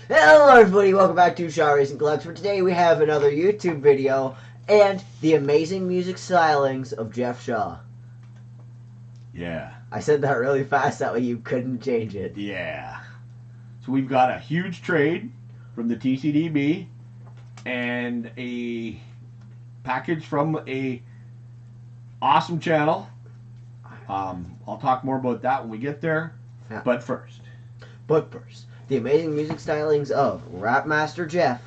Hello everybody, welcome back to Shaw Racing Collects. For today we have another YouTube video and the amazing music stylings of Jeff Shaw. Yeah. I said that really fast, that way you couldn't change it. Yeah. So we've got a huge trade from the TCDB and a package from a awesome channel. I'll talk more about that when we get there. Yeah. But first, the amazing music stylings of Rapmaster Jeff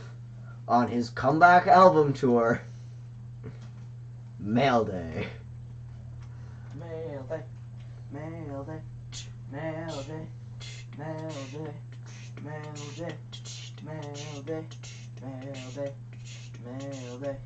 on his comeback album tour, Mail Day. Mail Day, Mail Day, Mail Day, Mail Day, Mail Day, Mail Day, Mail Day, Mail Day.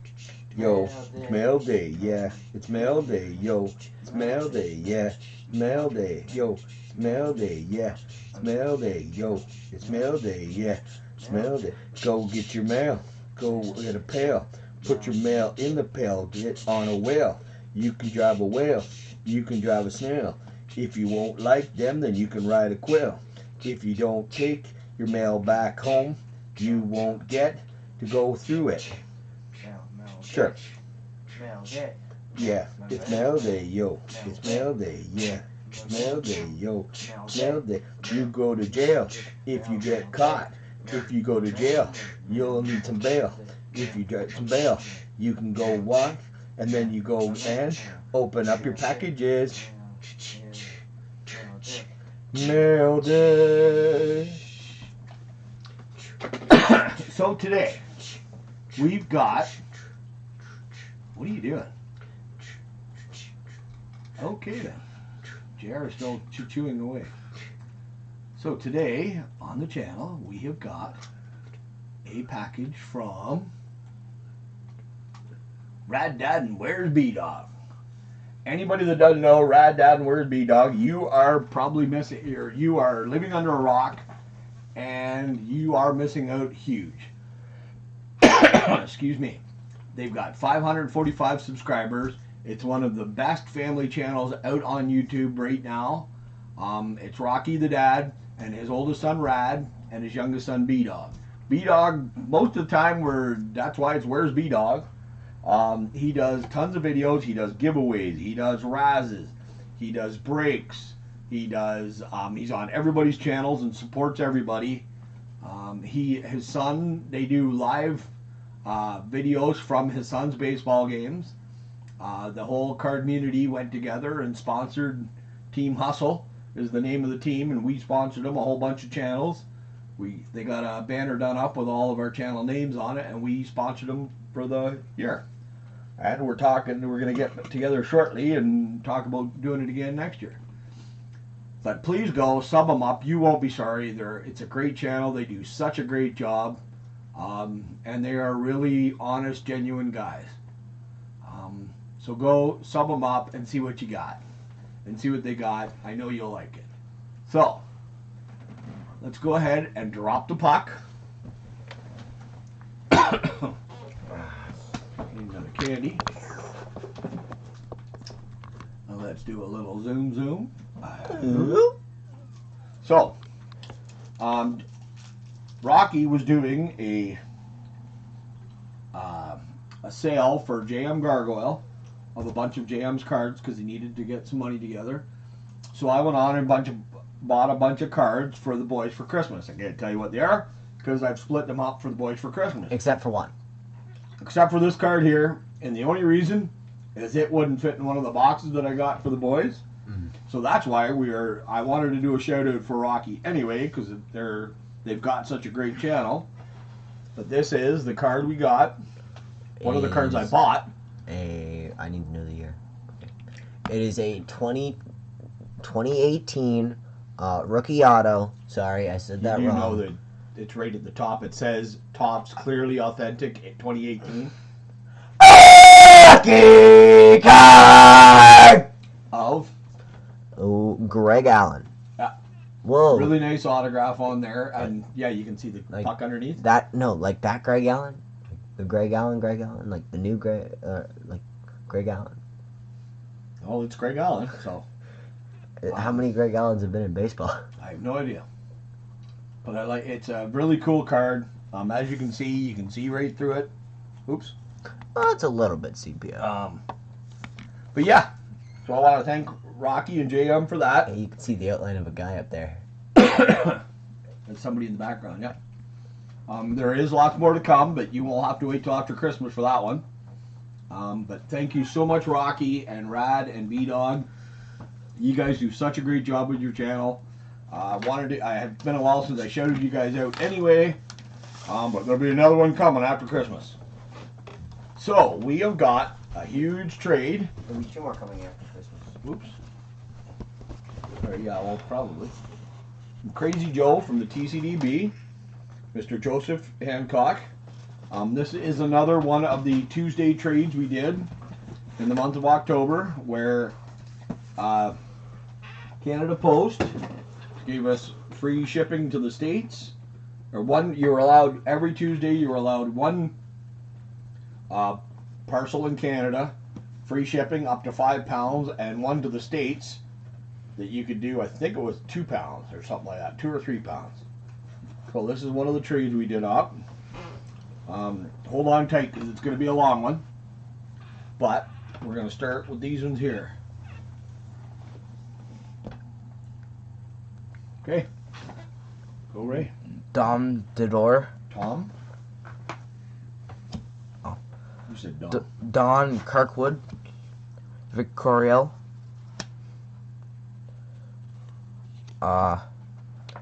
Yo, it's mail day, yeah. It's mail day, yo. It's mail day, yeah. Mail day, yo. It's mail day, yeah. It's mail day, yo. It's mail day, yeah. It's mail day. Go get your mail. Go get a pail. Put your mail in the pail. Get on a whale. You can drive a whale. You can drive a snail. If you won't like them, then you can ride a quill. If you don't take your mail back home, you won't get to go through it. Sure. Mail Day. Yeah, it's mail day, yo. It's mail day, yeah. It's mail day, yo. It's mail day. You go to jail if you get caught. If you go to jail, you'll need some bail. If you get some bail, you can go walk, and then you go and open up your packages. Mail day. so today we've got. What are you doing? Okay then. JR is still chewing away. So today on the channel we have got a package from Rad Dad and Where's B-Dog. Anybody that doesn't know Rad Dad and Where's B-Dog, you are probably missing here. You are living under a rock and you are missing out huge. Excuse me. They've got 545 subscribers. It's one of the best family channels out on YouTube right now. It's Rocky the dad and his oldest son Rad and his youngest son B-Dog. B-Dog, most of the time, that's why it's Where's B-Dog. He does tons of videos. He does giveaways. He does razzes. He does breaks. He does. He's on everybody's channels and supports everybody. His son, they do live videos from his son's baseball games. The whole card community went together and sponsored Team Hustle is the name of the team, and we sponsored them, a whole bunch of channels. They got a banner done up with all of our channel names on it, and we sponsored them for the year. And we're going to get together shortly and talk about doing it again next year. But please go sub them up. You won't be sorry. It's a great channel. They do such a great job. And they are really honest, genuine guys. So go sub them up and see what you got. And see what they got. I know you'll like it. So, let's go ahead and drop the puck. Another candy. Now let's do a little zoom. So, Rocky was doing a sale for jmgargoyle of a bunch of JM's cards because he needed to get some money together. So I went on and bought a bunch of cards for the boys for Christmas. I can't tell you what they are because I've split them up for the boys for Christmas. Except for one. Except for this card here, and the only reason is it wouldn't fit in one of the boxes that I got for the boys. So that's why I wanted to do a shout out for Rocky anyway, because they've got such a great channel. But this is the card we got. One of the cards I bought. I need to know the year. It is a 2018 rookie auto. Sorry, I said that wrong. You know that it's right at the top. It says Topps Clearly Authentic 2018. Rookie card Of? Oh, Greg Allen. Yeah. Whoa. Really nice autograph on there. And yeah, you can see the puck underneath. That Greg Allen? The Greg Allen, like the new Greg Allen. Oh, it's Greg Allen, so. How many Greg Allens have been in baseball? I have no idea. But it's a really cool card. As you can see right through it. Oops. Oh, it's a little bit sepia. But yeah, so I want to thank Rocky and JM for that. Yeah, you can see the outline of a guy up there. There's somebody in the background, yeah. There is lots more to come, but you will have to wait till after Christmas for that one. But thank you so much, Rocky and Rad and B-Dog. You guys do such a great job with your channel. I have been a while since I shouted you guys out anyway, but there'll be another one coming after Christmas. So we have got a huge trade. There'll be 2 more coming after Christmas. Whoops. Yeah, well, probably. CrazieJoe from the TCDB, Mr. Joseph Hancock. This is another one of the Tuesday trades we did in the month of October, where Canada Post gave us free shipping to the States. You were allowed, every Tuesday you were allowed 1 parcel in Canada, free shipping up to 5 pounds, and 1 to the States that you could do, I think it was 2 pounds or something like that, 2 or 3 pounds. So this is one of the trades we did up. Hold on tight because it's going to be a long one. But we're going to start with these ones here. Okay. Go, Ray. Dom Didor. Tom? Oh. You said Don. Don Kirkwood. Vic Coriel.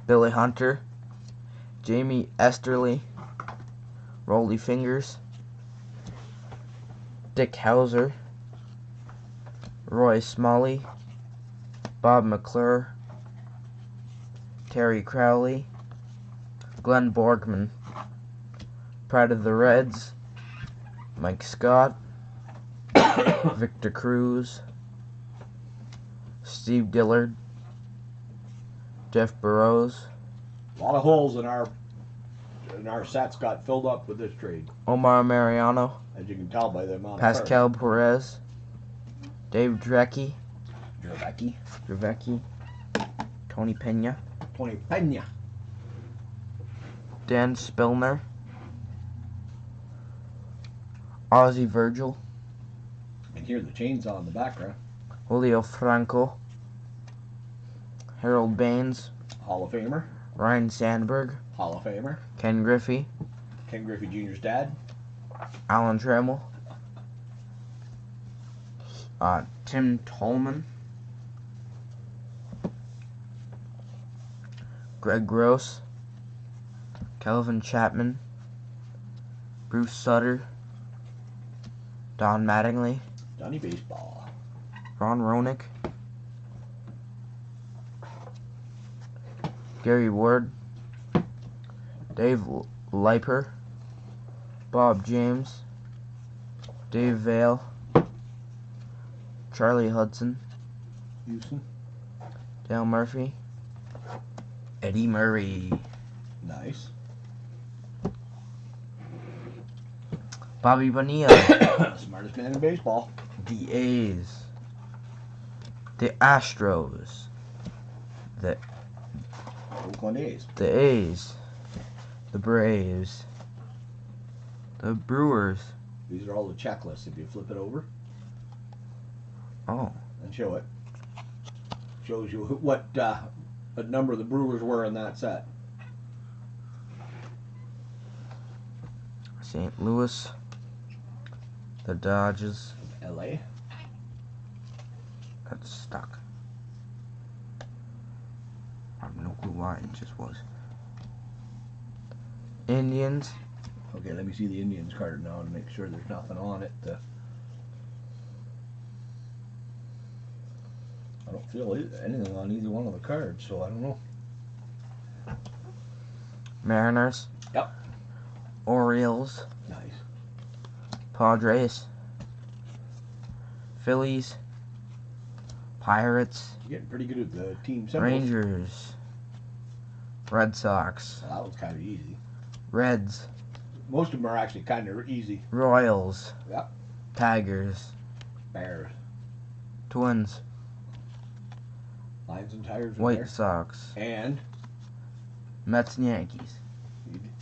Billy Hunter. Jamie Esterly. Rolly Fingers. Dick Hauser. Roy Smalley. Bob McClure. Terry Crowley. Glenn Borgman. Pride of the Reds. Mike Scott. Victor Cruz. Steve Dillard. Jeff Burrows. A lot of holes in our sets got filled up with this trade, Omar Mariano. as you can tell by the amount of Pascal Perez. Dave Drecke. cards. Tony Pena. Tony Pena. Dan Spillner. Ozzie Virgil. And hear the chainsaw in the background. Julio Franco. Harold Baines. Hall of Famer. Ryan Sandberg. Hall of Famer. Ken Griffey. Ken Griffey Jr.'s dad. Alan Trammell. Tim Tolman. Greg Gross. Kelvin Chapman. Bruce Sutter. Don Mattingly. Johnny Baseball. Ron Ronick. Gary Ward. Dave Leiper. Bob James. Dave Vale. Charlie Hudson. Houston. Dale Murphy. Eddie Murray. Nice. Bobby Bonilla. Smartest man in baseball. The A's. The Astros. The Oakland A's. The A's. The Braves. The Brewers. These are all the checklists. If you flip it over Oh. and show it, shows you what number the Brewers were in that set. St. Louis. The Dodgers. L.A. That's stuck. I have no clue why it just was. Indians. Okay, let me see the Indians card now to make sure there's nothing on it. I don't feel anything on either one of the cards, so I don't know. Mariners. Yep. Orioles. Nice. Padres. Phillies. Pirates. You're getting pretty good at the team symbols. Rangers. Red Sox. Well, that was kind of easy. Reds. Most of them are actually kind of easy. Royals. Yep. Tigers. Bears. Twins. Lions and Tigers. Are White there. Sox. And Mets and Yankees.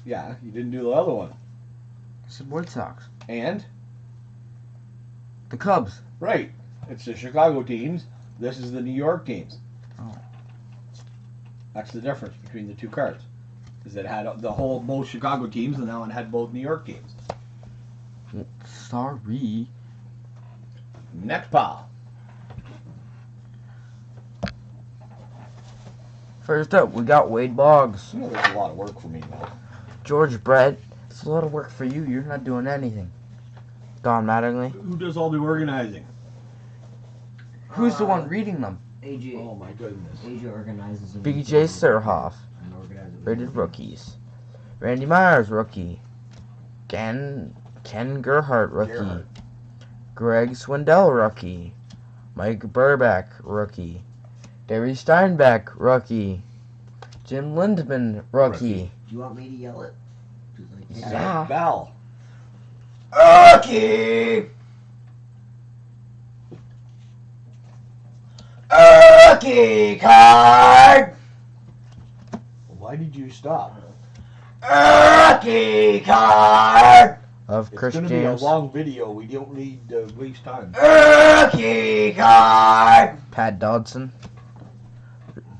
Yeah, you didn't do the other one. I said White Sox. And? The Cubs. Right. It's the Chicago teams. This is the New York teams. Oh. That's the difference between the two cards. Is it had both Chicago teams, and now it had both New York teams. Sorry. Next pile. First up, we got Wade Boggs. You know, there's a lot of work for me now. George Brett. It's a lot of work for you. You're not doing anything. Don Mattingly. Who does all the organizing? Who's the one reading them? AJ. Oh my goodness. AJ organizes them. BJ Surhoff. And organizes them. Rated rookies. Randy Myers, rookie. Ken Gerhardt, rookie. Gerhardt. Greg Swindell, rookie. Mike Burback, rookie. Derry Steinbeck, rookie. Jim Lindman, rookie. Do you want me to yell it? Just like, hey, Yeah. Bell. Rookie! Rookie card! Why did you stop? Rookie card! Of It's Chris going to be a James. long video. We don't need to waste time. Rookie card! Pat Dodson.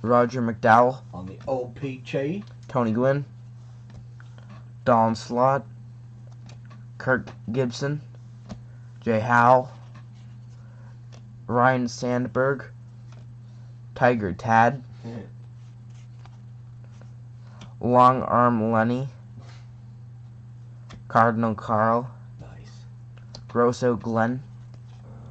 Roger McDowell. On the OPJ. Tony Gwynn. Don Slott. Kirk Gibson. Jay Howell. Ryan Sandberg. Tiger Tad. Long Arm Lenny. Cardinal Carl. Nice. Grosso Glenn.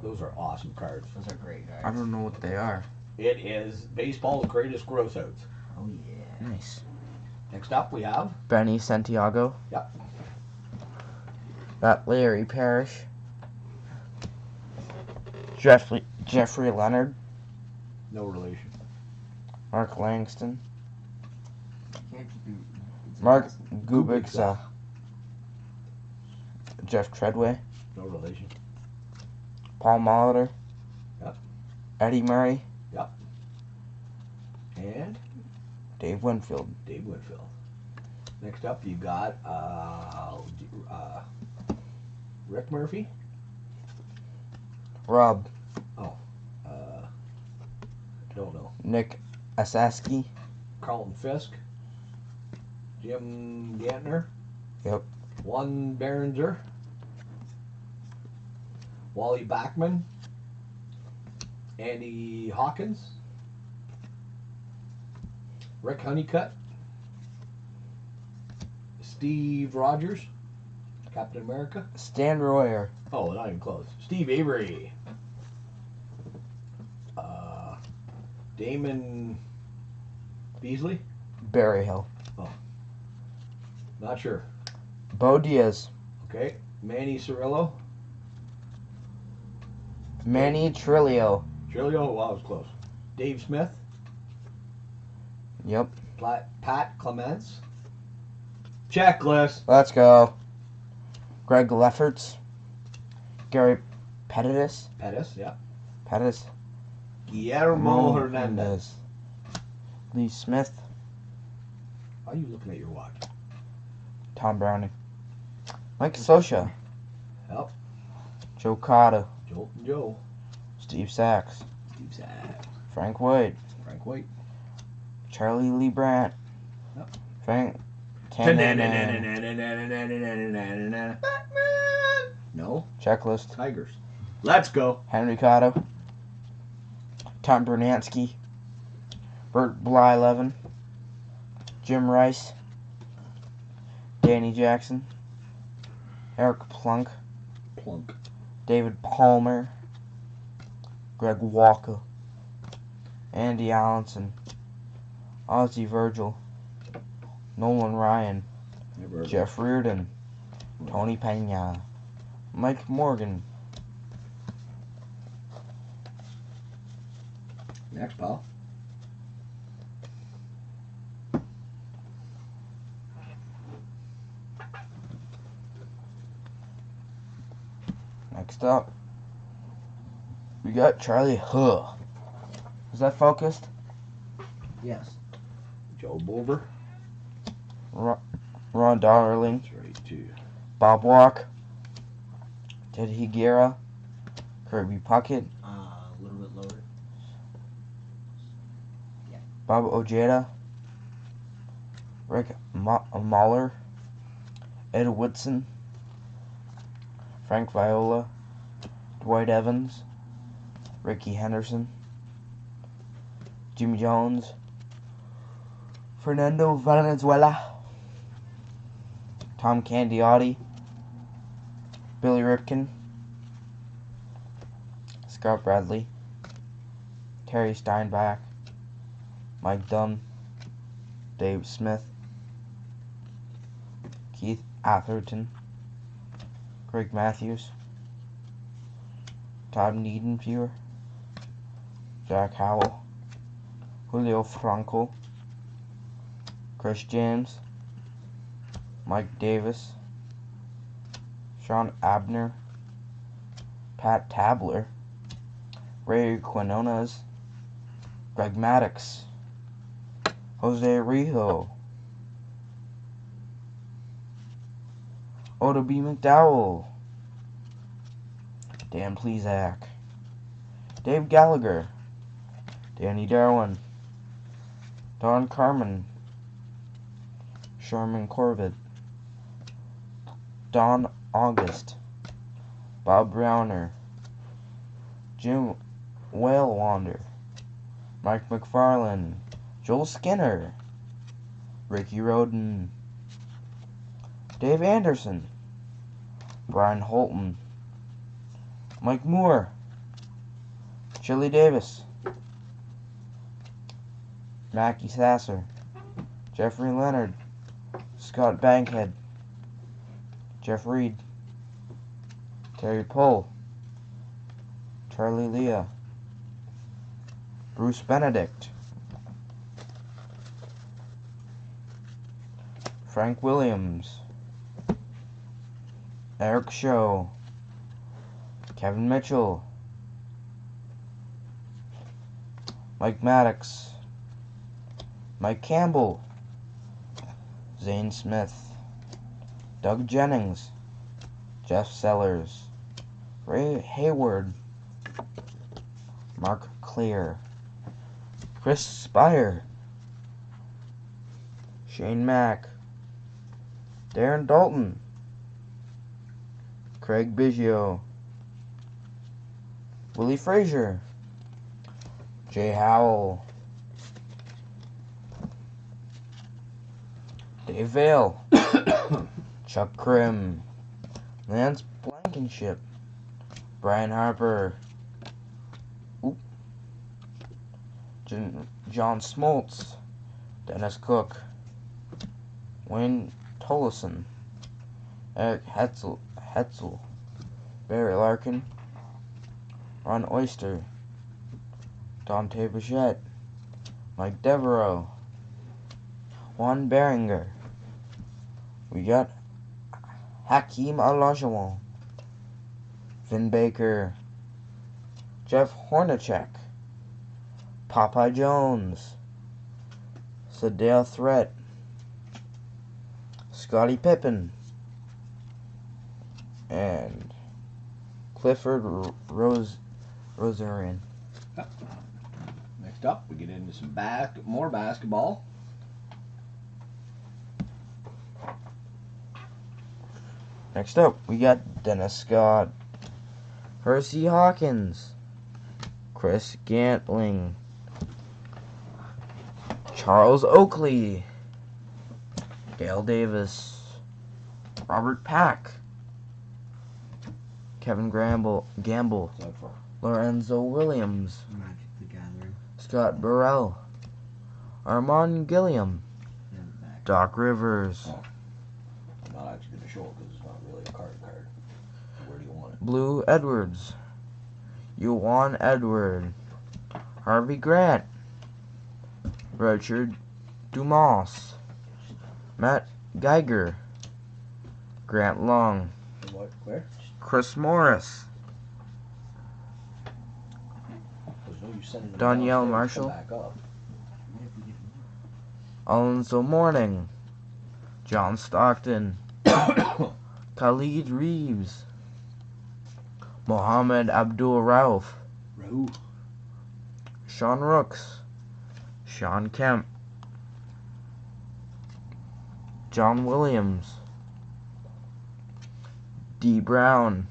Those are awesome cards. Those are great, guys. I don't know what they are. It is baseball's greatest gross outs. Oh, yeah. Nice. Next up we have Benny Santiago. Yep. Got Larry Parrish. Jeffrey Leonard. no relation. Mark Langston. Can't you do... Mark Gubixa. Jeff Treadway. No relation. Paul Molitor. Yep. Eddie Murray. And Dave Winfield. Dave Winfield. Next up you got Rick Murphy. Rob. Don't know. Nick Asaski. Carlton Fisk. Jim Gantner. Yep. One Behringer. Wally Backman. Andy Hawkins. Rick Honeycutt. Steve Rogers. Captain America. Stan Royer. Oh, not even close. Steve Avery. Damon Beasley. Barry Hill. Not sure. Bo Diaz. Okay. Manny Cirillo. Manny Trillo. Trillo. Wow, that was close. Dave Smith. Yep. Pat Clements. Checklist. Let's go. Greg Lefferts. Gary Pettis. Pettis, yeah. Pettis. Guillermo Hernandez. Lee Smith. Why are you looking at your watch? Tom Browning. Mike Sosha. Yep. Joe Cotta. Jolton Joe. Steve Sachs. Steve Sack. Frank White. Frank White. Charlie Lee Brandt. Yep. Frank Batman. No. Checklist. Tigers. Let's go. Henry Cotto. Tom Bernansky. Bert Blyleven. Jim Rice. Danny Jackson. Eric Plunk. Plunk. David Palmer. Greg Walker. Andy Allenson. Ozzie Virgil. Nolan Ryan. Never heard of Jeff Reardon. Tony Pena. Mike Morgan. it. Next, pal. Next up, we got Charlie Huh. Is that focused? Yes. Joe Bover. Ron Darling, That's right, too. Bob Walk, Ted Higuera, Kirby Puckett, A little bit lower. Bob Ojeda, Rick Mahler, Ed Woodson, Frank Viola, Dwight Evans, Ricky Henderson, Jimmy Jones, Fernando Valenzuela, Tom Candiotti, Billy Ripken, Scott Bradley, Terry Steinbach, Mike Dunn, Dave Smith, Keith Atherton, Greg Matthews, Todd Niedenfuer, Jack Howell, Julio Franco, Chris James, Mike Davis, Sean Abner, Pat Tabler, Ray Quinones, Greg Maddox, Jose Rijo, Oda B. McDowell, Dan Plezak, Dave Gallagher, Danny Darwin, Don Carmen, Sherman Corbett, Don August, Bob Browner, Jim Whalewander, Mike McFarland, Joel Skinner, Ricky Roden, Dave Anderson, Brian Holton, Mike Moore, Chili Davis, Mackie Sasser, Jeffrey Leonard, Scott Bankhead, Jeff Reed, Terry Pohl, Charlie Leah, Bruce Benedict, Frank Williams, Eric Show, Kevin Mitchell, Mike Maddox, Mike Campbell, Zane Smith, Doug Jennings, Jeff Sellers, Ray Hayward, Mark Clear, Chris Spire, Shane Mack, Darren Dalton, Craig Biggio, Willie Frazier, Jay Howell, Dave Vale, Chuck Krim, Lance Blankenship, Brian Harper, John Smoltz, Dennis Cook, Wayne Tollison, Eric Hetzel, Barry Larkin, Ron Oyster, Dante Bichette, Mike Devereaux, Juan Beringer. We got Hakeem Olajuwon, Vin Baker, Jeff Hornacek, Popeye Jones, Sadale Threat, Scottie Pippen, and Clifford Rosarian. Next up, we get into some more basketball. Next up, we got Dennis Scott, Hersey Hawkins, Chris Gantling, Charles Oakley, Dale Davis, Robert Pack, Kevin Gamble, Lorenzo Williams, Magic the Gathering, Scott Burrell, Armand Gilliam, Doc Rivers, I'm not actually going to show it because it's not really a card. Where do you want it? Blue Edwards, Yuan Edward, Harvey Grant, Richard Dumas, Matt Geiger, Grant Long, Where? Chris Morris, Danielle Marshall, Alonzo Mourning, John Stockton, Khalid Reeves, Mohammed Abdul Rauf, Raouf. Sean Rooks, Sean Kemp, John Williams, D. Brown,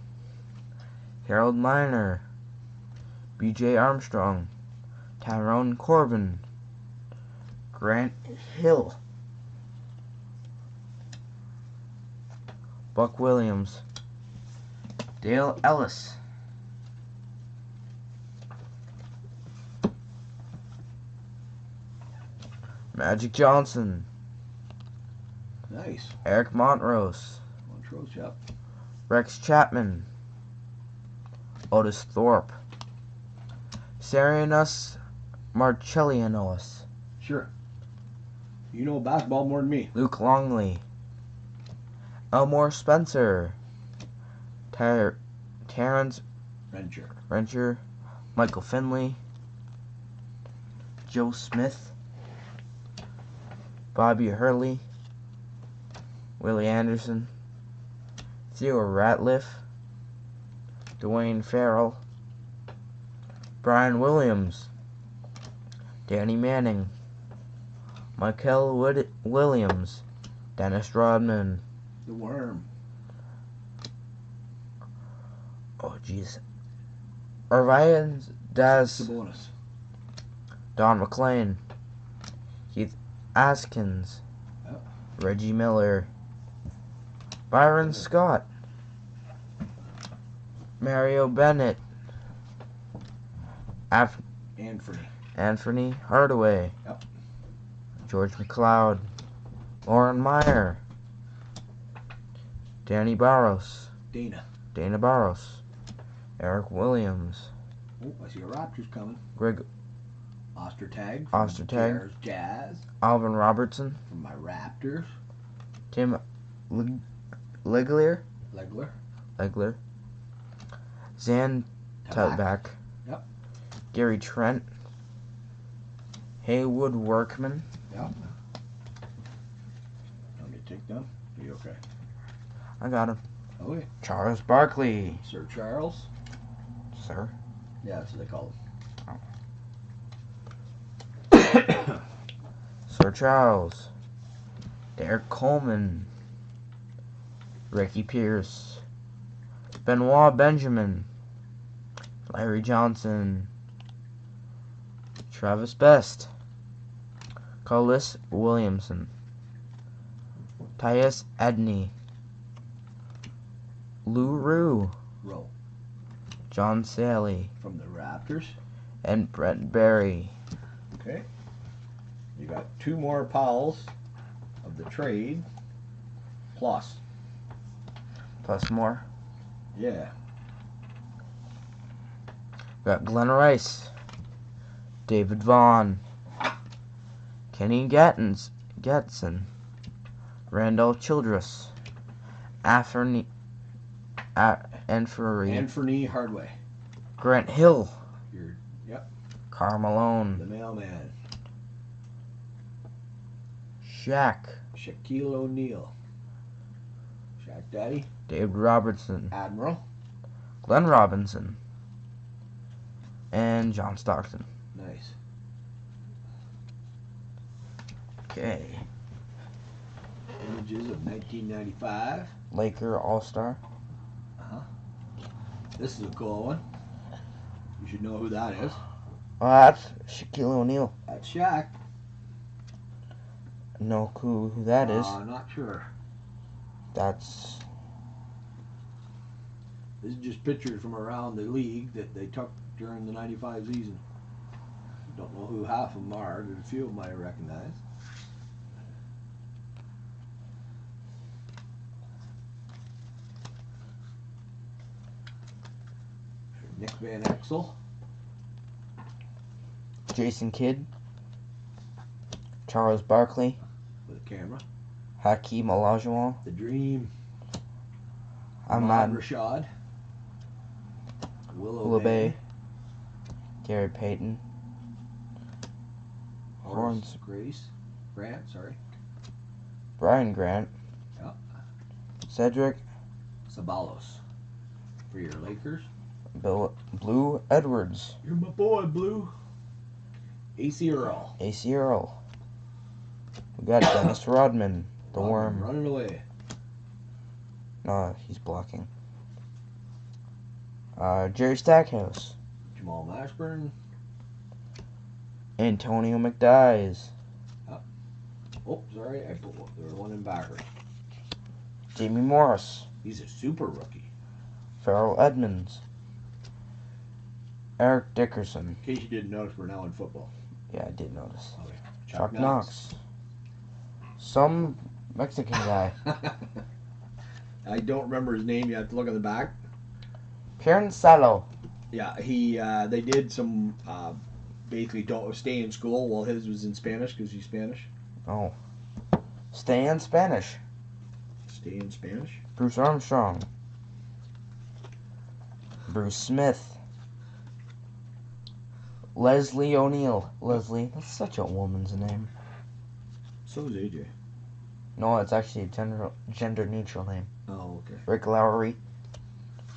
Harold Miner, B.J. Armstrong, Tyrone Corbin, Grant Hill, Buck Williams, Dale Ellis, Magic Johnson, Nice. Eric Montrose, Montrose, yep. Rex Chapman, Otis Thorpe, Sarianus Marcellianos, Sure. You know basketball more than me. Luke Longley, Elmore Spencer, Terrence Venture. Rencher, Michael Finley, Joe Smith, Bobby Hurley, Willie Anderson, Theo Ratliff, Dwayne Farrell, Brian Williams, Danny Manning, Michael Williams, Dennis Rodman. The Worm. Oh, jeez. Irvian Daz, Sabonis. Don McClain, Keith Askins, Yep. Reggie Miller, Byron Scott, Mario Bennett, Anthony Hardaway, Yep. George McLeod, Lauren Meyer, Danny Barros, Dana Barros, Eric Williams, Oh, I see a Raptors coming. Greg Ostertag. Ostertag, Jazz. Alvin Robertson, From my Raptors. Tim Legler, Zan Tutback, Yep. Gary Trent, Haywood Workman, Yep. Want me to take them? Are you okay? I got him, Okay. Charles Barkley, Sir Charles. sir, Yeah, that's what they call him. Sir Charles, Derek Coleman, Ricky Pierce, Benoit Benjamin, Larry Johnson, Travis Best, Collis Williamson, Tyus Edney, Lou Rue, Rowe. John Sally, From the Raptors. and Brent Berry. Okay. You got two more pals of the trade. Plus. More. Yeah. Got Glenn Rice, David Vaughn, Kenny Getson, Randall Childress, Anthony Hardway. Grant Hill, Yep. Karl Malone, The mailman. Shaquille O'Neal. Shaq Daddy. David Robertson, Admiral. Glenn Robinson, and John Stockton. Nice. Okay. Images of 1995. Laker All-Star. This is a cool one. You should know who that is. Oh, that's Shaquille O'Neal. That's Shaq. Know who that is. Not sure. That's This is just pictures from around the league that they took during the 95 season. Don't know who half of them are. There's a few of them I recognize. Nick Van Exel. Jason Kidd, Charles Barkley, With a camera. Hakeem Olajuwon, The Dream. Ahmad Rashad. Willow Bay, Gary Payton, Horace Grant, sorry. Brian Grant. Yeah. Cedric Sabalos for your Lakers. Blue Edwards. You're my boy, Blue. AC Earl. AC Earl. We got Dennis Rodman, the Rodman Worm. running away. No, he's blocking. Jerry Stackhouse. Jamal Mashburn. Antonio McDyess. Oh, sorry, I put one in backwards. Jamie Morris. He's a super rookie. Farrell Edmonds. Eric Dickerson. In case you didn't notice, we're now in football. Yeah, I did notice. Okay. Chuck Knox. Some Mexican guy. I don't remember his name. You have to look on the back. Kieran Salo. Yeah, they did some basically don't stay in school while his was in Spanish because he's Spanish. Oh. Stay in Spanish. Stay in Spanish. Bruce Armstrong. Bruce Smith. Leslie O'Neill. Leslie. That's such a woman's name. So is AJ. No, it's actually a gender neutral name. Oh, okay. Rick Lowry.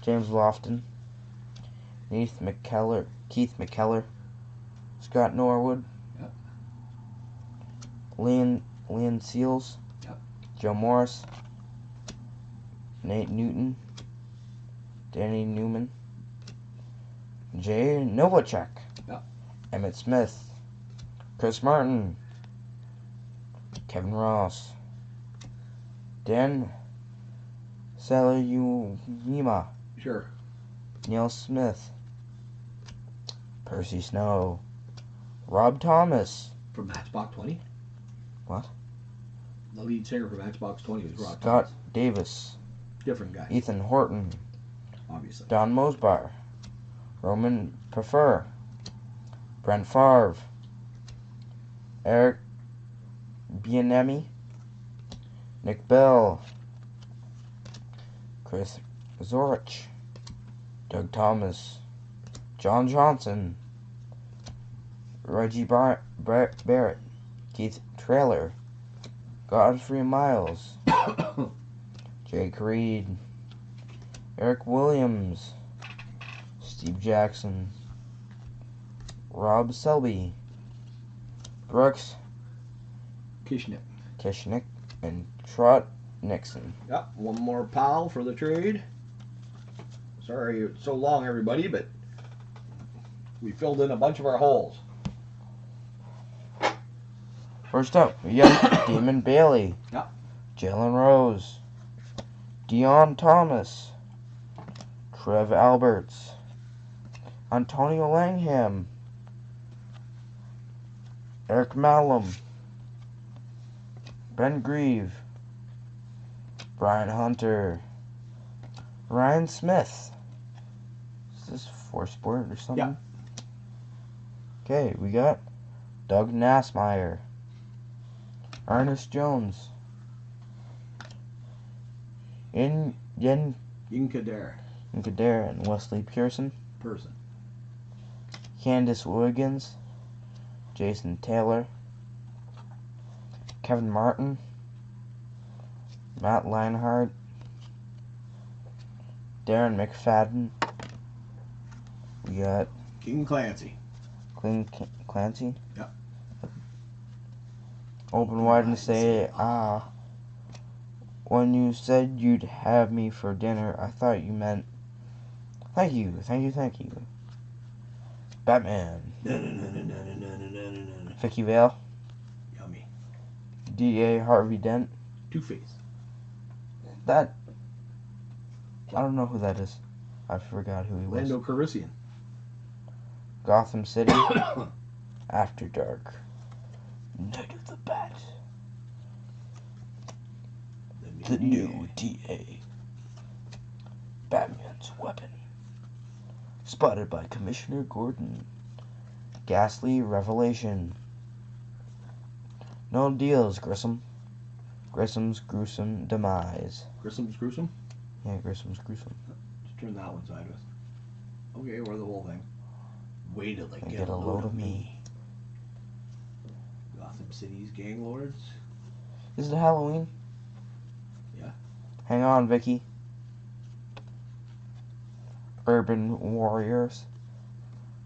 James Lofton. Keith McKellar. Scott Norwood. Yep. Leon Seals. Yep. Joe Morris. Nate Newton. Danny Newman. Jay Novacek. Yep. Emmett Smith. Chris Martin. Kevin Ross. Dan Salayumima. Sure. Neil Smith. Percy Snow. Rob Thomas. From Matchbox 20? What? The lead singer from Matchbox 20 was Rob Scott Thomas. Davis. Different guy, Ethan Horton. obviously. Don Mosbar. Roman Prefer. Brent Favre. Eric Bieniemy. Nick Bell. Chris Zorich. Doug Thomas. John Johnson. Reggie Barrett. Keith Trailer. Godfrey Miles. Jake Reed. Eric Williams. Steve Jackson. Rob Selby. Brooks Kishnick. And Trot Nixon. Yep, one more pal for the trade. Sorry it's so long, everybody, but we filled in a bunch of our holes. First up, we got Damon Bailey. Yep. Jalen Rose. Dion Thomas. Trev Alberts. Antonio Langham. Eric Malum. Ben Grieve. Brian Hunter. Ryan Smith. Is this for sport or something? Yeah. Okay, we got Doug Nassmeyer. Ernest Jones. Yen Inkadare. and Wesley Pearson. Person. Candace Wiggins. Jason Taylor. Kevin Martin. Matt Leinhardt. Darren McFadden. We got King Clancy. Clancy. Yep. Open wide and say, when you said you'd have me for dinner, I thought you meant thank you. Batman. Vicky Vale. Yummy. D.A. Harvey Dent. Two-Face. That, I don't know who that is. I forgot who he was. Lando Calrissian. Gotham City. After Dark. Night of the Bat. The new DA. Batman's weapon. Spotted by Commissioner Gordon. Ghastly revelation. No deals, Grissom. Grissom's gruesome demise. Grissom's gruesome? Yeah, Grissom's gruesome. Just turn that one sideways. Okay, or the whole thing. Wait till they And get a load of me. Gotham City's gang lords. Is it Halloween? Hang on, Vicky. Urban Warriors.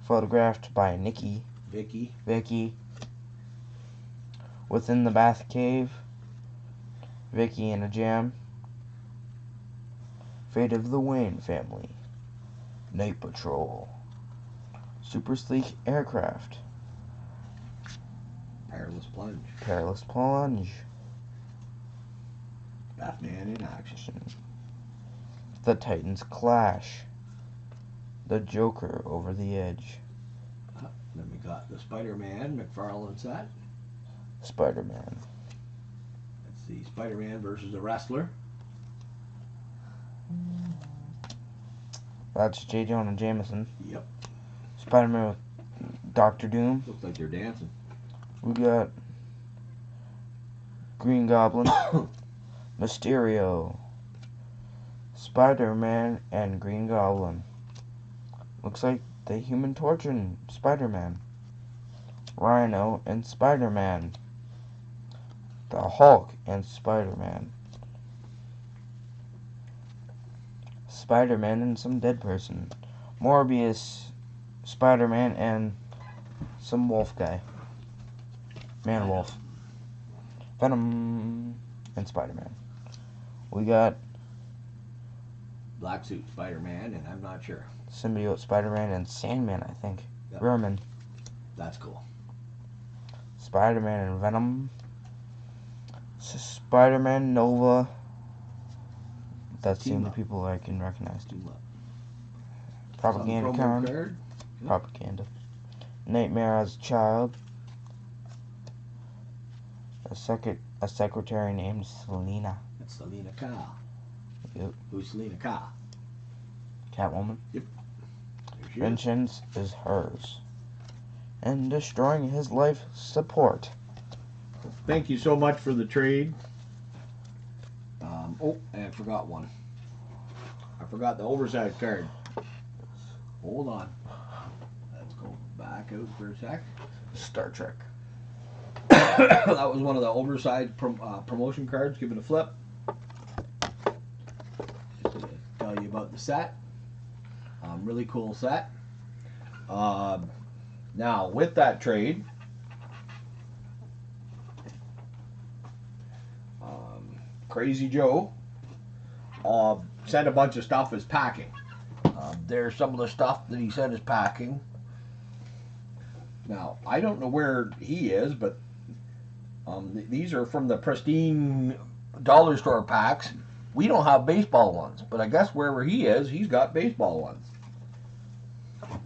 Photographed by Nikki. Vicky. Within the Bath Cave. Vicky in a jam. Fate of the Wayne Family. Night Patrol. Super Sleek Aircraft. Perilous Plunge. Batman in action. The Titans Clash. The Joker Over the Edge. Then we got the Spider-Man McFarlane set. Spider-Man. That's the Spider-Man versus the Wrestler. That's J. Jonah Jameson. Yep. Spider-Man with Doctor Doom. Looks like they're dancing. We got Green Goblin. Mysterio. Spider-Man and Green Goblin. Looks like the Human Torch and Spider-Man. Rhino and Spider-Man. The Hulk and Spider-Man. Spider-Man and some dead person. Morbius, Spider-Man, and some wolf guy. Man-wolf. Venom and Spider-Man. We got Black suit Spider-Man, and I'm not sure. Symbiote Spider-Man and Sandman, I think. Yep. Vermin. That's cool. Spider-Man and Venom. Spider-Man, Nova. That's the only people I can recognize. Propaganda Some promo card. card. Yep. Propaganda. Nightmare as a child. A secretary named Selena. That's Selena Kyle. Yep. Who's Selena Kyle? Catwoman. There she is. Vengeance is hers. And destroying his life support. Thank you so much for the trade. Oh, and I forgot one. I forgot the oversized card. Hold on. Let's go back out for a sec. Star Trek. That was one of the oversized promotion cards. Give it a flip. Just to tell you about the set. Really cool set. Now, with that trade, CrazieJoe sent a bunch of stuff as packing. There's some of the stuff that he said is packing. Now, I don't know where he is, but these are from the pristine dollar store packs. We don't have baseball ones, but I guess wherever he is, he's got baseball ones.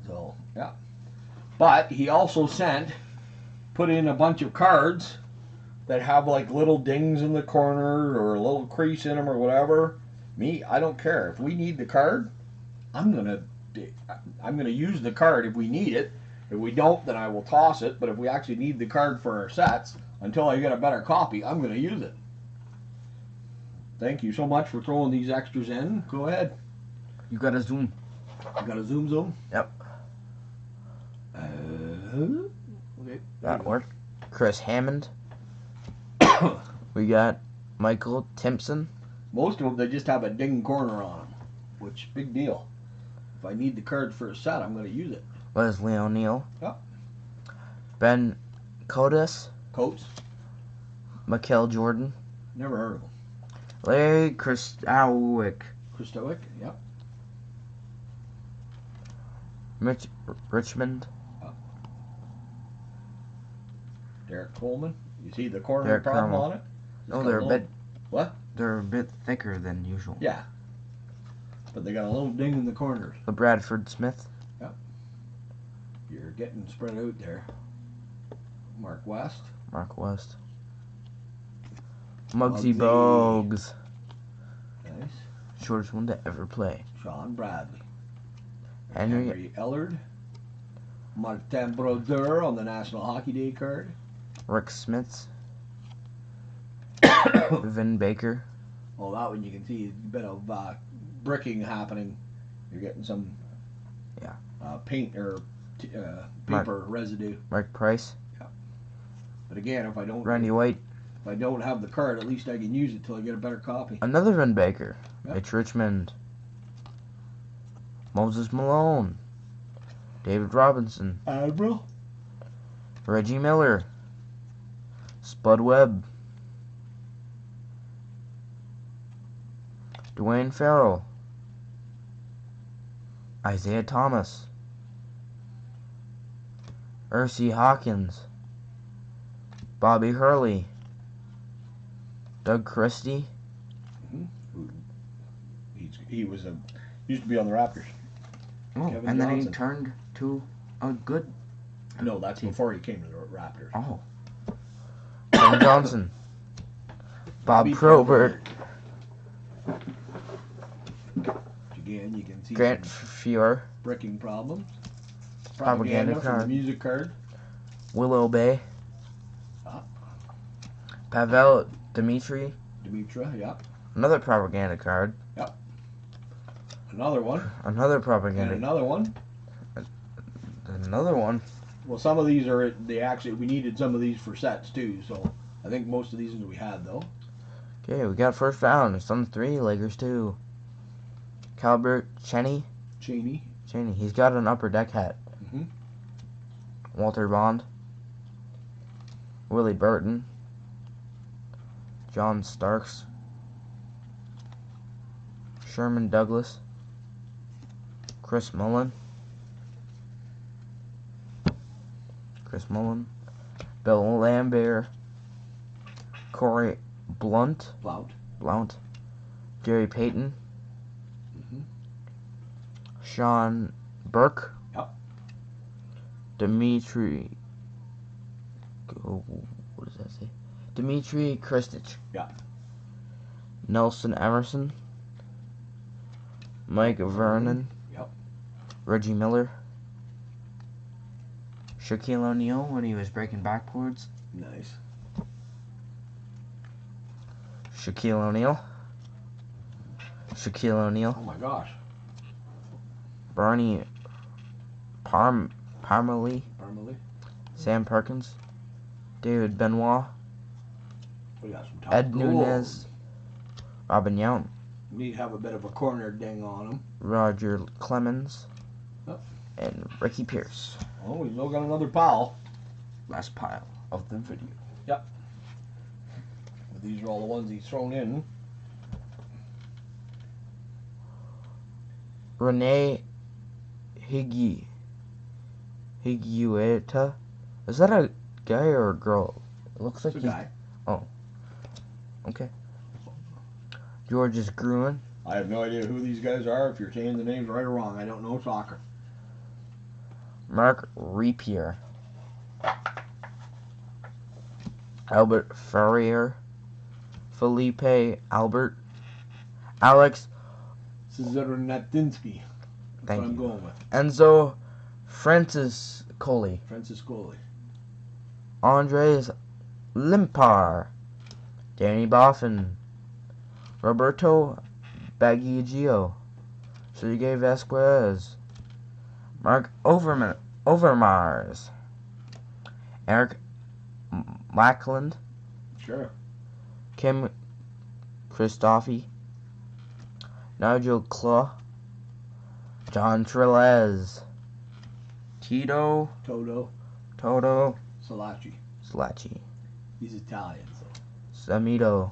So, yeah. But he also put in a bunch of cards that have like little dings in the corner or a little crease in them or whatever. Me, I don't care. If we need the card, I'm gonna use the card if we need it. If we don't, then I will toss it. But if we actually need the card for our sets, until I get a better copy, I'm gonna use it. Thank you so much for throwing these extras in. Go ahead. You got a zoom. You got a zoom? Yep. Okay. That worked. Chris Hammond. We got Michael Timpson. Most of them, they just have a ding corner on them, which big deal. If I need the card for a set, I'm going to use it. Leslie O'Neill. Yep. Ben Coates. Coates. Mikel Jordan. Never heard of him. Larry Kristowick. Kristowick. Yep. Richmond. Derek Coleman. You see the corner Derek problem Carmel. on it? No, they're a bit. What? They're a bit thicker than usual. Yeah. But they got a little ding in the corners. The Bradford Smith. Yep. You're getting spread out there. Mark West. Mark West. Muggsy Bogues. Nice. Shortest one to ever play. Sean Bradley. Henry Ellard. Martin Brodeur on the National Hockey Day card. Rick Smits. Vin Baker. Oh, that one you can see a bit of bricking happening. You're getting some paint or paper residue. Mark Price. Yeah. But again, if I don't... Randy White. If I don't have the card, at least I can use it till I get a better copy. Another Vin Baker. Yep. Mitch Richmond. Moses Malone. David Robinson. Admiral. Reggie Miller. Spud Webb. Dwayne Farrell. Isaiah Thomas. Ursi Hawkins. Bobby Hurley. Doug Christie. He used to be on the Raptors. Oh, Kevin and then he Johnson. turned to a good. No, that's before he came to the Raptors. Oh. Kevin Johnson. Bob Bobby Probert. Again, you can see Grant some Fior. bricking problems. Propaganda From the card. music card. Willow Bay. Ah. Pavel Dimitri. Dimitra, yeah. Another propaganda card. Another one. Another And propaganda. another one. Another one. Well, some of these we needed some of these for sets too, so I think most of these we had though. Okay, we got first round. Suns 3, Lakers 2. Calbert Cheney. Cheney. He's got an upper deck hat. Mhm. Walter Bond. Willie Burton. John Starks. Sherman Douglas. Chris Mullin. Bill Lambert. Corey Blount. Gary Payton. Mhm. Sean Burke. Yep. Dimitri. What does that say? Dimitri Kristich. Yeah. Nelson Emerson. Mike Vernon. Yep. Reggie Miller. Shaquille O'Neal when he was breaking backboards. Nice. Shaquille O'Neal. Oh my gosh. Barney Parmalee. Parmalee. Sam Perkins. David Benoit. We got some top Ed gold. Nunez. Robin Yount. We need to have a bit of a corner ding on him. Roger Clemens. Oh. And Ricky Pierce. Oh, we still got another pile. Last pile of the video. These are all the ones he's thrown in. Renee Higuita. Is that a guy or a girl? It looks like It's a guy. Okay. Georges Gruen. I have no idea who these guys are. If you're saying the names right or wrong, I don't know soccer. Mark Rapier. Albert Ferrier. Felipe Albert. Alex Zernatinsky. That's Thank what I'm you. going with. Enzo Franciscoli. Franciscoli. Andres Limpar. Danny Boffin. Roberto Baggio. Sergey Vasquez. Mark Overmars. Eric Lackland. Sure. Kim Christophe. Nigel Claw. John Trelez. Toto. Salachi. Slachi. He's Italian, so. Samito.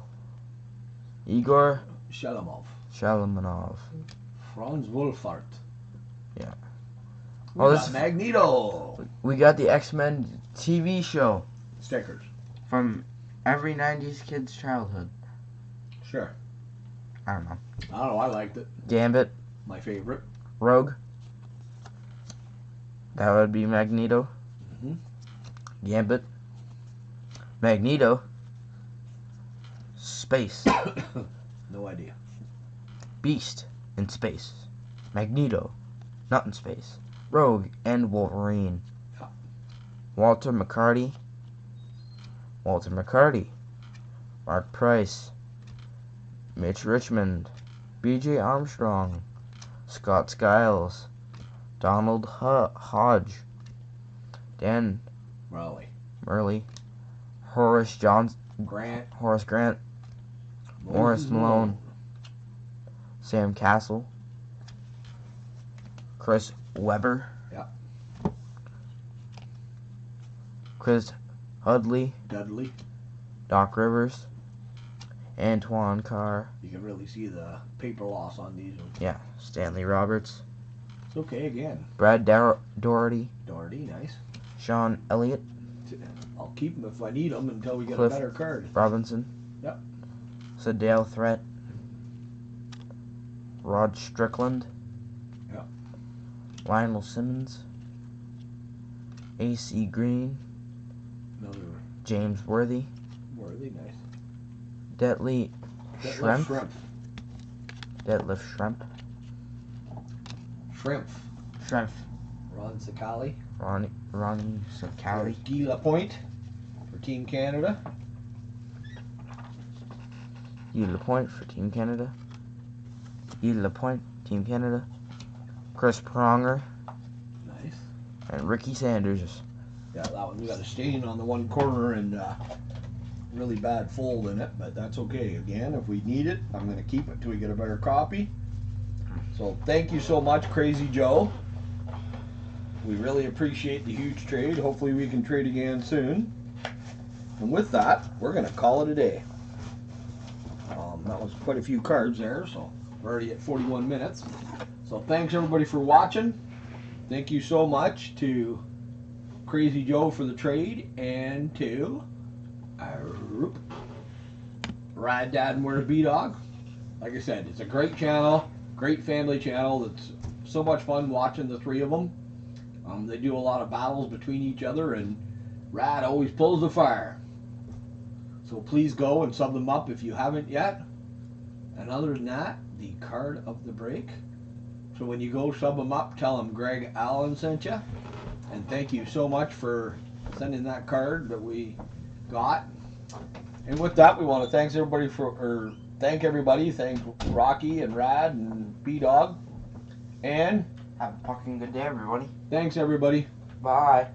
Igor Shalamov. Shalamanov. Franz Wolfart. Yeah. We Oh, got this- Magneto. We got the X-Men TV show Stickers. from every 90s kid's childhood. Sure. I don't know. I don't know. I liked it. Gambit. My favorite. Rogue. That would be Magneto. Mhm. Gambit. Magneto. Space. No idea. Beast in space. Magneto. Not in space. Rogue and Wolverine. Yeah. Walter McCarty. Mark Price. Mitch Richmond. B.J. Armstrong. Scott Skiles. Donald Hodge. Dan Raleigh. Murley. Horace Grant. Horace Grant, Morris Malone, Sam Castle, Chris Webber, Yeah. Chris Hudley, Dudley. Doc Rivers, Antoine Carr, You can really see the paper loss on these ones. yeah, Stanley Roberts, It's okay again. Brad Doherty, Doherty, nice. Sean Elliott, I'll keep them if I need them until we get Cliff a better card. Robinson, Yep. Sadale Threat, Rod Strickland, Yep. Lionel Simmons, AC Green, Another James Worthy, Worthy, nice. Detlef Schrempf, Shrimp. Detlef Schrempf, Shrimp. Schrempf, Ron Sakali. Ronnie Sakali, Guy Lapointe for Team Canada. Guy Lapointe for Team Canada, Guy Lapointe, Team Canada, Chris Pronger, Nice. and Ricky Sanders. Yeah, that one we got a stain on the one corner and really bad fold in it, but that's okay. Again, if we need it, I'm going to keep it till we get a better copy. So thank you so much, Crazy Joe. We really appreciate the huge trade. Hopefully we can trade again soon. And with that, we're going to call it a day. That was quite a few cards there, so we're already at 41 minutes. So thanks everybody for watching. Thank you so much to Crazy Joe for the trade, and to Rad Dad and Where's B-Dog. Like I said, it's a great channel, great family channel. It's so much fun watching the three of them. They do a lot of battles between each other, and Rad always pulls the fire. So please go and sub them up if you haven't yet. And other than that, the card of the break. So when you go sub them up, tell them Greg Allen sent you. And thank you so much for sending that card that we got. And with that, we want to thank everybody Thank Rocky and Rad and B-Dog. And Have a fucking good day, everybody. thanks everybody. Bye.